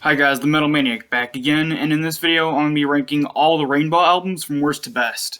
Hi guys, the Metal Maniac back again, and in this video I'm going to be ranking all the Rainbow albums from worst to best.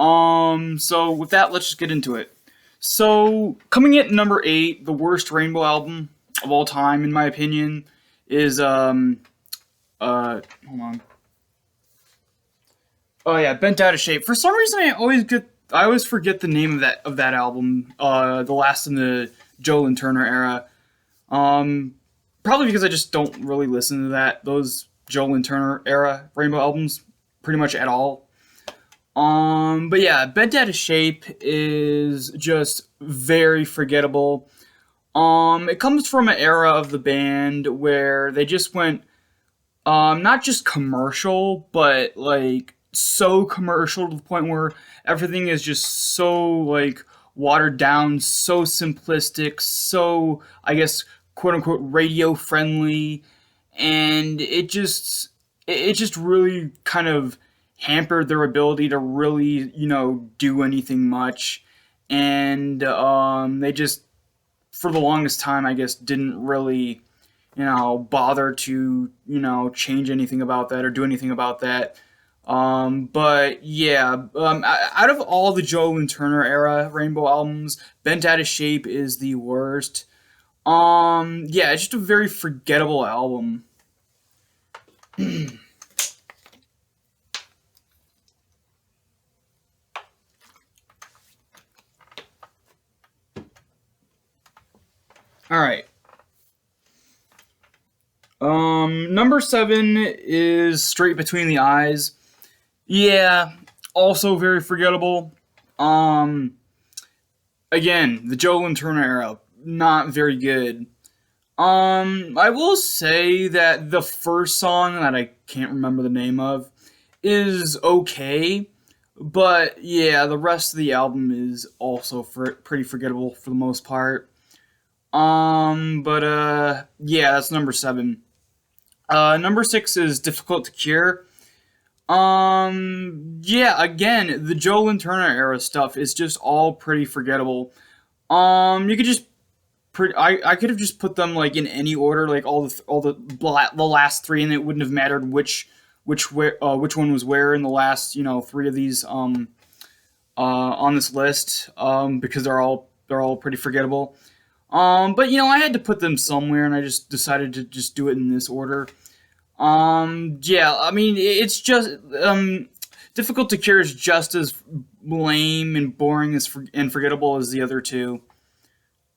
So with that, let's just get into it. So, coming at number 8, the worst Rainbow album of all time, in my opinion, is, hold on. Oh yeah, Bent Out of Shape. For some reason I always forget the name of that album, the last in the Joe and Turner era. Probably because I just don't really listen to those Joel and Turner era Rainbow albums pretty much at all. But yeah, Bent Out of Shape is just very forgettable. It comes from an era of the band where they just went, not just commercial, but like so commercial to the point where everything is just so like watered down, so simplistic, so I guess quote unquote radio friendly, and it just really kind of hampered their ability to really do anything much, and they just for the longest time I guess didn't really bother to change anything about that or do anything about that. But yeah, out of all the Joel and Turner era Rainbow albums, Bent Out of Shape is the worst. Yeah, it's just a very forgettable album. All right. Number 7 is Straight Between the Eyes. Yeah, also very forgettable. Um, Again, the Joel and Turner era, not very good. I will say that the first song that I can't remember the name of is okay, but yeah, the rest of the album is also pretty forgettable for the most part. Yeah, that's number 7. Number 6 is Difficult to Cure. Yeah, again, the Joel and Turner era stuff is just all pretty forgettable. You could just I could have just put them like in any order, like the last 3, and it wouldn't have mattered which one was where in the last 3 of these on this list, because they're all pretty forgettable. But I had to put them somewhere, and I just decided to just do it in this order. Yeah, I mean it's just Difficult to Cure is just as lame and boring and forgettable as the other two.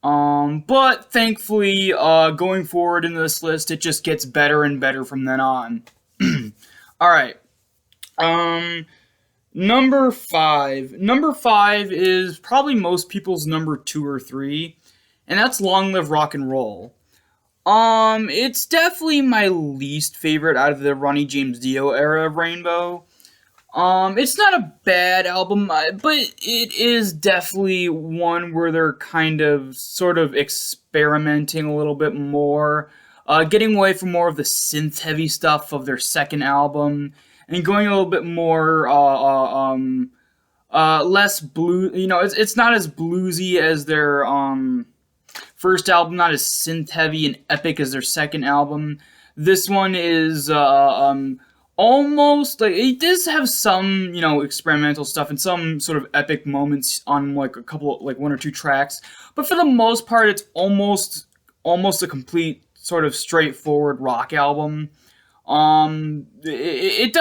But thankfully, going forward in this list, it just gets better and better from then on. All right. Um, Number 5. Number 5 is probably most people's number 2 or 3, and that's Long Live Rock and Roll. It's definitely my least favorite out of the Ronnie James Dio era of Rainbow. It's not a bad album, but it is definitely one where they're kind of sort of experimenting a little bit more, getting away from more of the synth-heavy stuff of their second album, and going a little bit more, less blue. It's not as bluesy as their first album, not as synth-heavy and epic as their second album. This one is almost like it does have some experimental stuff and some sort of epic moments on like a couple like 1 or 2 tracks, but for the most part it's almost a complete sort of straightforward rock album. It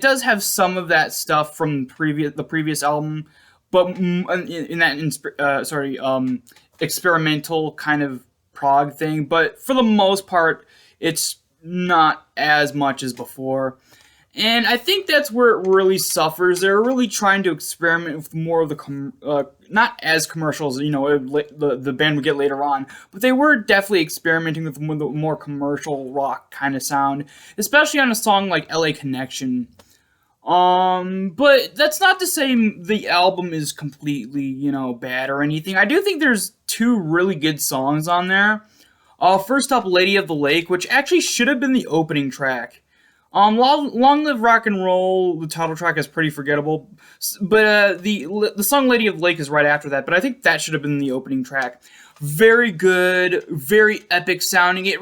does have some of that stuff from the previous album, but in that experimental kind of prog thing, but for the most part it's not as much as before. And I think that's where it really suffers. They're really trying to experiment with more of the not as commercials, the band would get later on, but they were definitely experimenting with the more commercial rock kind of sound, especially on a song like LA Connection. But that's not to say the album is completely, bad or anything. I do think there's 2 really good songs on there. First up, Lady of the Lake, which actually should have been the opening track. Long Live Rock and Roll, the title track is pretty forgettable, but the song Lady of the Lake is right after that, but I think that should have been the opening track. Very good, very epic sounding.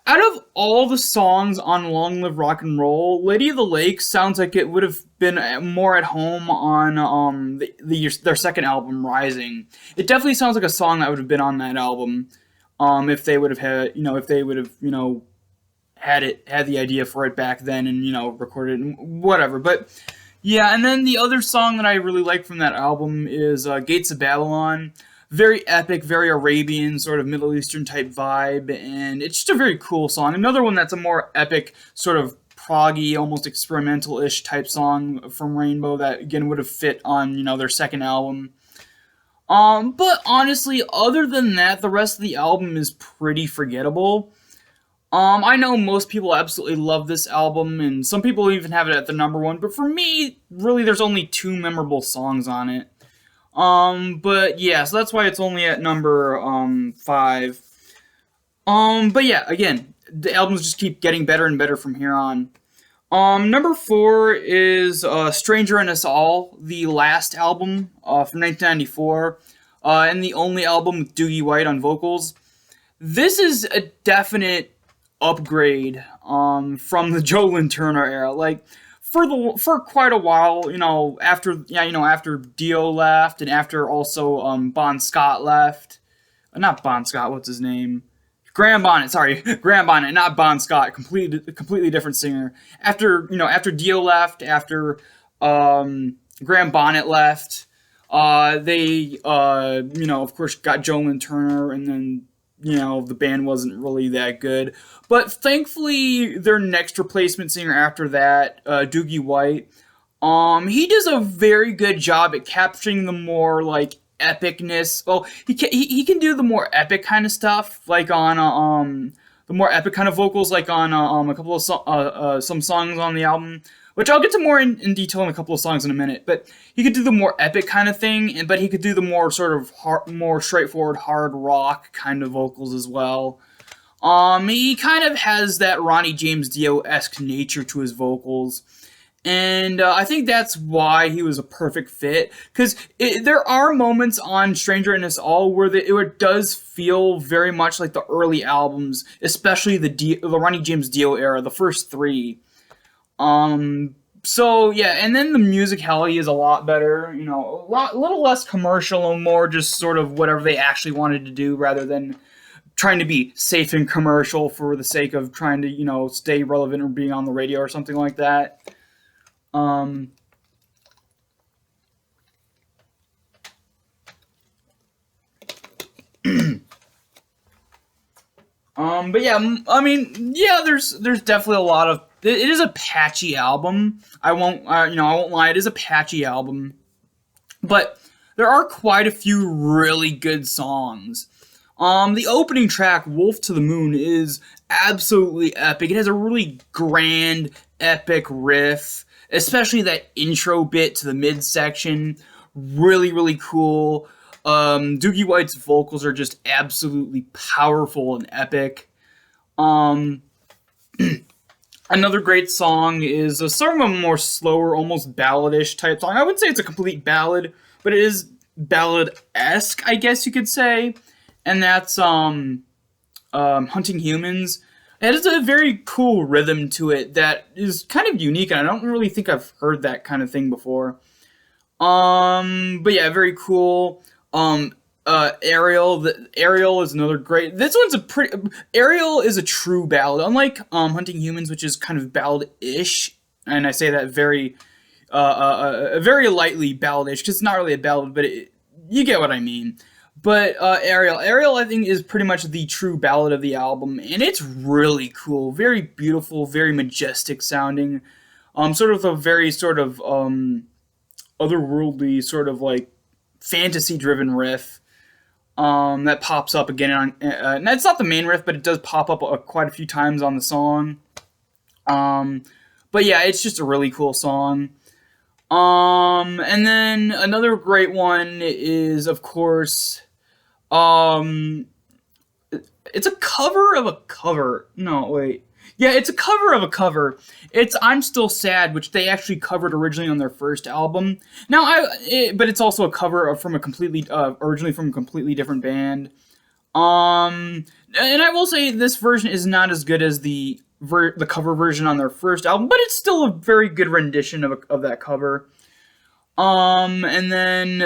Out of all the songs on Long Live Rock and Roll, Lady of the Lake sounds like it would have been more at home on their second album, Rising. It definitely sounds like a song that would have been on that album, if they would have had, if they would have, had the idea for it back then and recorded it and whatever. But yeah, and then the other song that I really like from that album is Gates of Babylon. Very epic, very Arabian, sort of Middle Eastern type vibe, and it's just a very cool song. Another one that's a more epic, sort of proggy, almost experimental-ish type song from Rainbow that again would have fit on their second album. But honestly, other than that, the rest of the album is pretty forgettable. I know most people absolutely love this album, and some people even have it at the number one, but for me, really, there's only two memorable songs on it. But yeah, so that's why it's only at number, 5. But yeah, again, the albums just keep getting better and better from here on. Number 4 is, Stranger in Us All, the last album, from 1994, and the only album with Doogie White on vocals. This is a definite upgrade from the Joe Lynn Turner era. Like for quite a while, after Dio left and after also Bon Scott left. Not Bon Scott, what's his name? Graham Bonnet, sorry. Graham Bonnet, not Bon Scott, completely different singer. After Dio left, after Graham Bonnet left, they of course got Joe Lynn Turner, and then the band wasn't really that good. But thankfully, their next replacement singer after that, Doogie White, he does a very good job at capturing the more, like, epicness. Well, he can do the more epic kind of stuff, like on, the more epic kind of vocals, like on, a couple of some songs on the album, which I'll get to more in detail in a couple of songs in a minute. But he could do the more epic kind of thing, but he could do the more sort of more straightforward hard rock kind of vocals as well. He kind of has that Ronnie James Dio-esque nature to his vocals, and I think that's why he was a perfect fit. Because there are moments on Stranger in Us All where it does feel very much like the early albums, especially the Ronnie James Dio era, the first 3. So yeah, and then the musicality is a lot better, a little less commercial and more just sort of whatever they actually wanted to do rather than trying to be safe and commercial for the sake of trying to, stay relevant or being on the radio or something like that. But yeah, I mean, yeah, there's definitely a lot of. It is a patchy album. I won't lie. It is a patchy album, but there are quite a few really good songs. The opening track, "Wolf to the Moon," is absolutely epic. It has a really grand, epic riff, especially that intro bit to the midsection. Really, really cool. Doogie White's vocals are just absolutely powerful and epic. Another great song is a sort of a more slower, almost balladish type song. I wouldn't say it's a complete ballad, but it is ballad-esque, I guess you could say. And that's Hunting Humans. It has a very cool rhythm to it that is kind of unique, and I don't really think I've heard that kind of thing before. But yeah, very cool. Ariel. Ariel is another great. This one's a pretty. Ariel is a true ballad, unlike Hunting Humans, which is kind of ballad-ish, and I say that very lightly ballad-ish because it's not really a ballad, but you get what I mean. But Ariel, I think, is pretty much the true ballad of the album, and it's really cool, very beautiful, very majestic sounding. Sort of a very sort of otherworldly, sort of like fantasy-driven riff that pops up again on. And it's not the main riff, but it does pop up quite a few times on the song. But yeah, it's just a really cool song. And then another great one is, of course, it's a cover of a cover. No, wait. Yeah, it's a cover of a cover. It's "I'm Still Sad," which they actually covered originally on their first album. Now, but it's also a cover from a completely, originally from a completely different band. And I will say this version is not as good as the cover version on their first album, but it's still a very good rendition of that cover. And then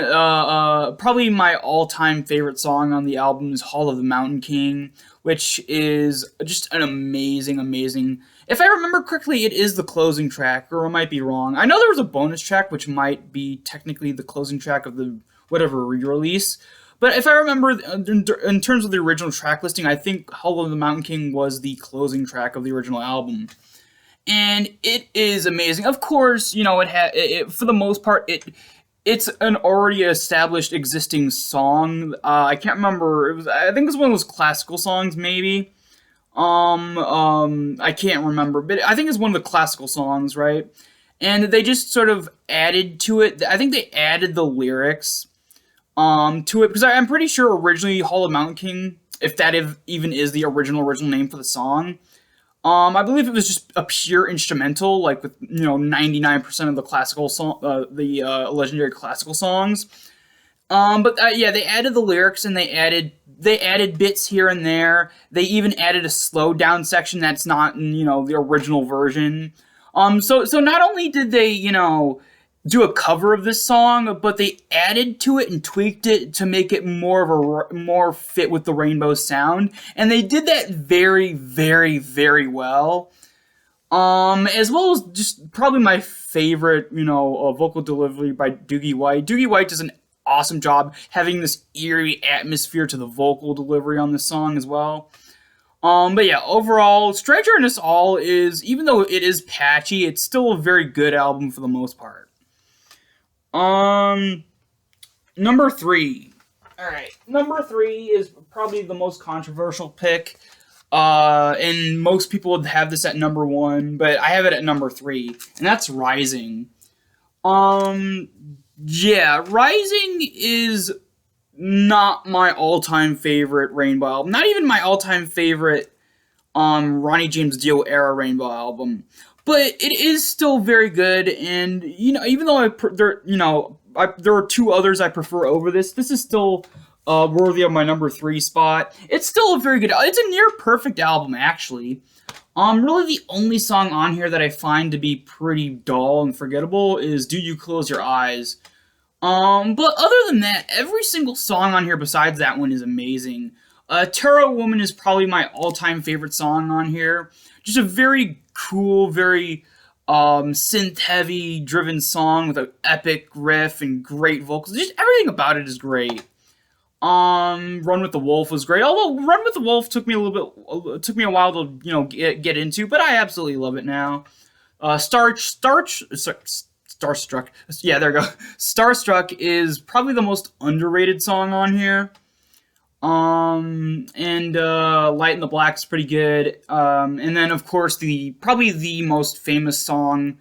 probably my all-time favorite song on the album is "Hall of the Mountain King," which is just an amazing, amazing. If I remember correctly, it is the closing track, or I might be wrong. I know there was a bonus track, which might be technically the closing track of the whatever re-release. But if I remember, in terms of the original track listing, I think "Hall of the Mountain King" was the closing track of the original album. And it is amazing. Of course, for the most part, it's an already established existing song. I can't remember. I think it was one of those classical songs, maybe. I can't remember, but I think it's one of the classical songs, right? And they just sort of added to it. I think they added the lyrics to it, because I'm pretty sure originally "Hall of Mountain King," if that even is the original name for the song. I believe it was just a pure instrumental, like with 99% of the classical song, the legendary classical songs. But yeah, they added the lyrics, and they added bits here and there. They even added a slowed down section that's not in the original version. So not only did they do a cover of this song, but they added to it and tweaked it to make it more fit with the Rainbow sound, and they did that very, very, very well. As well as just probably my favorite, vocal delivery by Doogie White. Doogie White does an awesome job having this eerie atmosphere to the vocal delivery on this song as well. But yeah, overall, Stranger in Us All is, even though it is patchy, it's still a very good album for the most part. Number 3. Alright, number 3 is probably the most controversial pick. And most people would have this at number 1, but I have it at number 3, and that's Rising. Yeah, Rising is not my all-time favorite Rainbow album. Not even my all-time favorite, Ronnie James Dio era Rainbow album. But it is still very good, and even though there are 2 others I prefer over this. This is still worthy of my number 3 spot. It's still a very good. It's a near perfect album, actually. Really, the only song on here that I find to be pretty dull and forgettable is "Do You Close Your Eyes." But other than that, every single song on here besides that one is amazing. "Terra Woman" is probably my all-time favorite song on here. Just a very cool, very synth-heavy driven song with an epic riff and great vocals. Just everything about it is great. "Run with the Wolf" was great. Although "Run with the Wolf" took me a while to get into, but I absolutely love it now. Starstruck. Yeah, there we go. "Starstruck" is probably the most underrated song on here. And "Light in the Black" is pretty good. And then, of course, probably the most famous song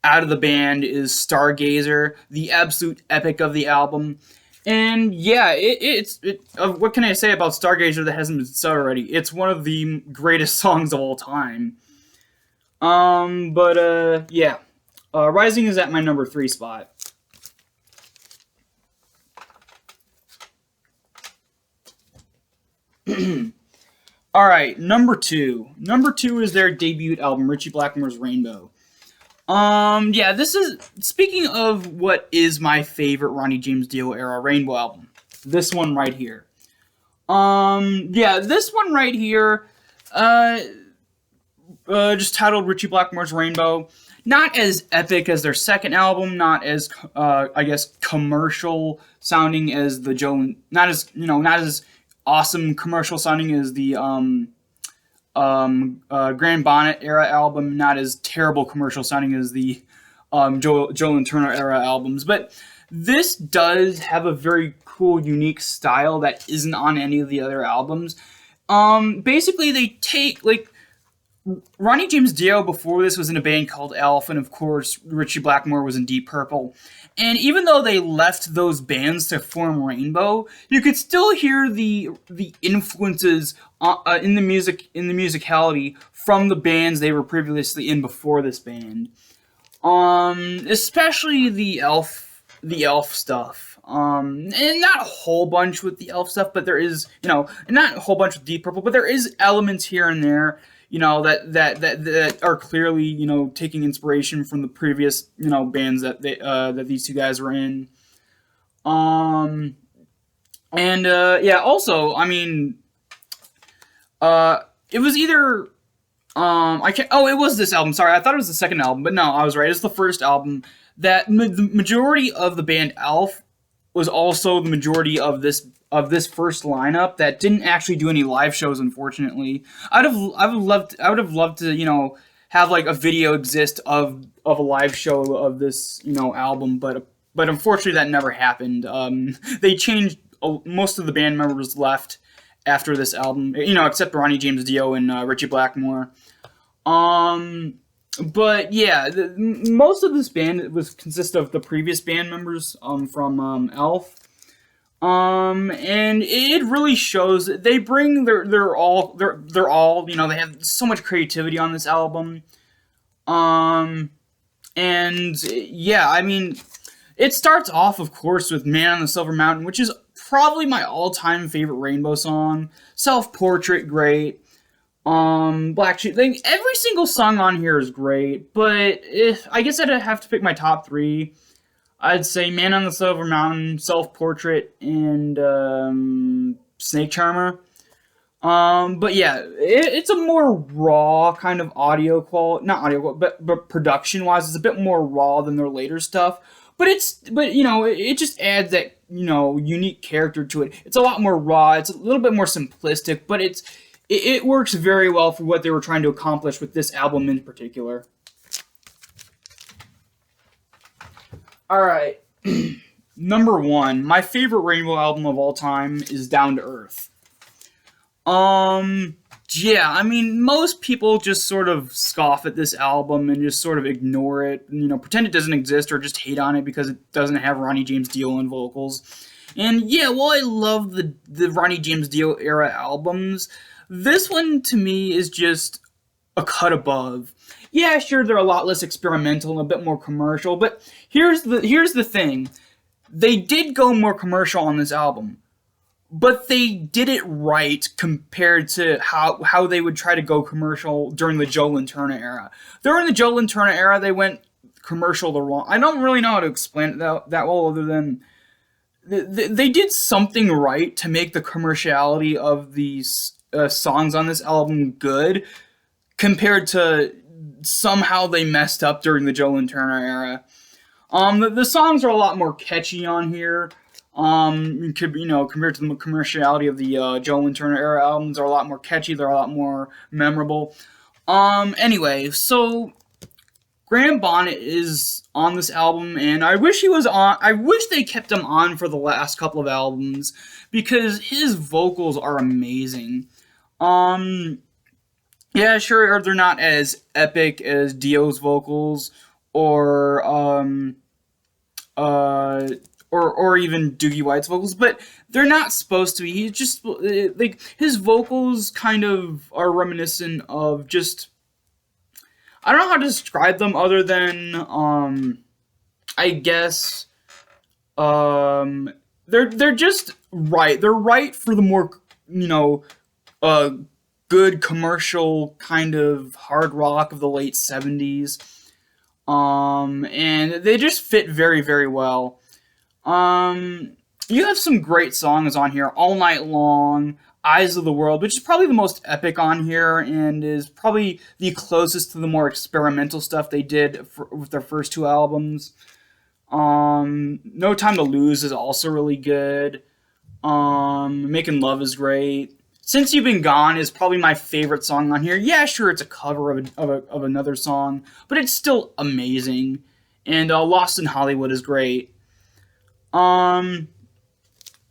out of the band is "Stargazer," the absolute epic of the album. And yeah, what can I say about "Stargazer" that hasn't been said already? It's one of the greatest songs of all time. Yeah. "Rising" is at my number 3 spot. Alright, number 2. Number 2 is their debut album, Richie Blackmore's Rainbow. Yeah, this is, speaking of what is my favorite Ronnie James Dio era Rainbow album, this one right here. Yeah, this one right here, just titled Richie Blackmore's Rainbow. Not as epic as their second album, not as, I guess, commercial sounding as the not as awesome commercial sounding as the Grand Bonnet era album, not as terrible commercial sounding as the Joel and Turner era albums, but this does have a very cool, unique style that isn't on any of the other albums. Basically, they take, Ronnie James Dio before this was in a band called Elf, and of course Richie Blackmore was in Deep Purple. And even though they left those bands to form Rainbow, you could still hear the influences in the musicality from the bands they were previously in before this band. Especially the Elf stuff. And not a whole bunch with the Elf stuff, but there is, and not a whole bunch with Deep Purple, but there is elements here and there, that are clearly, taking inspiration from the previous, bands that these two guys were in. Also, I mean, it was either, I can't, oh, it was this album, sorry, I thought it was the second album, but no, I was right, it's the first album, that the majority of the band Elf was also the majority of this first lineup that didn't actually do any live shows, unfortunately. I would have loved to, have like a video exist of a live show of this, album, but unfortunately that never happened. They changed, most of the band members left after this album, except Ronnie James Dio and Richie Blackmore. But yeah, most of this band consist of the previous band members from Elf. And it really shows that they bring they're all they have so much creativity on this album. And yeah, I mean, it starts off, of course, with Man on the Silver Mountain, which is probably my all-time favorite Rainbow song. Self-Portrait, great. Black Sheep, every single song on here is great, but I guess I'd have to pick my top three. I'd say Man on the Silver Mountain, Self-Portrait, and Snake Charmer. But yeah, it's a more raw kind of audio quality, not audio quality, but production-wise, it's a bit more raw than their later stuff. But it just adds that, unique character to it. It's a lot more raw, it's a little bit more simplistic, but it works very well for what they were trying to accomplish with this album in particular. Alright, number one, my favorite Rainbow album of all time is Down to Earth. Yeah, I mean, most people just sort of scoff at this album and just sort of ignore it, pretend it doesn't exist or just hate on it because it doesn't have Ronnie James Dio on vocals. And yeah, while I love the Ronnie James Dio era albums, this one to me is just a cut above. Yeah, sure, they're a lot less experimental and a bit more commercial, but here's the thing. They did go more commercial on this album, but they did it right compared to how they would try to go commercial during the Joe Turner era. During the Joe Turner era, they went commercial the wrong. I don't really know how to explain it that well, other than they did something right to make the commerciality of these songs on this album good, compared to somehow they messed up during the Joe Turner era. The songs are a lot more catchy on here. Compared to the commerciality of the Joe Turner era albums, they're a lot more catchy. They're a lot more memorable. Anyway, so Graham Bonnet is on this album, and I wish he was on. I wish they kept him on for the last couple of albums because his vocals are amazing. Yeah, sure, they're not as epic as Dio's vocals or even Doogie White's vocals, but they're not supposed to be. He's just like his vocals kind of are reminiscent of just, I don't know how to describe them other than I guess they're just right. They're right for the more good commercial kind of hard rock of the late 70s. And they just fit very, very well. You have some great songs on here. All Night Long, Eyes of the World, which is probably the most epic on here and is probably the closest to the more experimental stuff they did with their first two albums. No Time to Lose is also really good. Making Love is great. Since You've Been Gone is probably my favorite song on here. Yeah, sure, it's a cover of another song, but it's still amazing. And Lost in Hollywood is great. Yeah,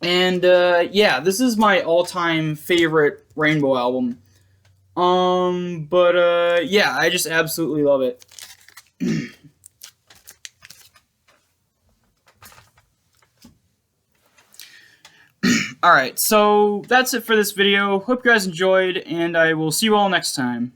this is my all-time favorite Rainbow album. Yeah, I just absolutely love it. Alright, so that's it for this video. Hope you guys enjoyed, and I will see you all next time.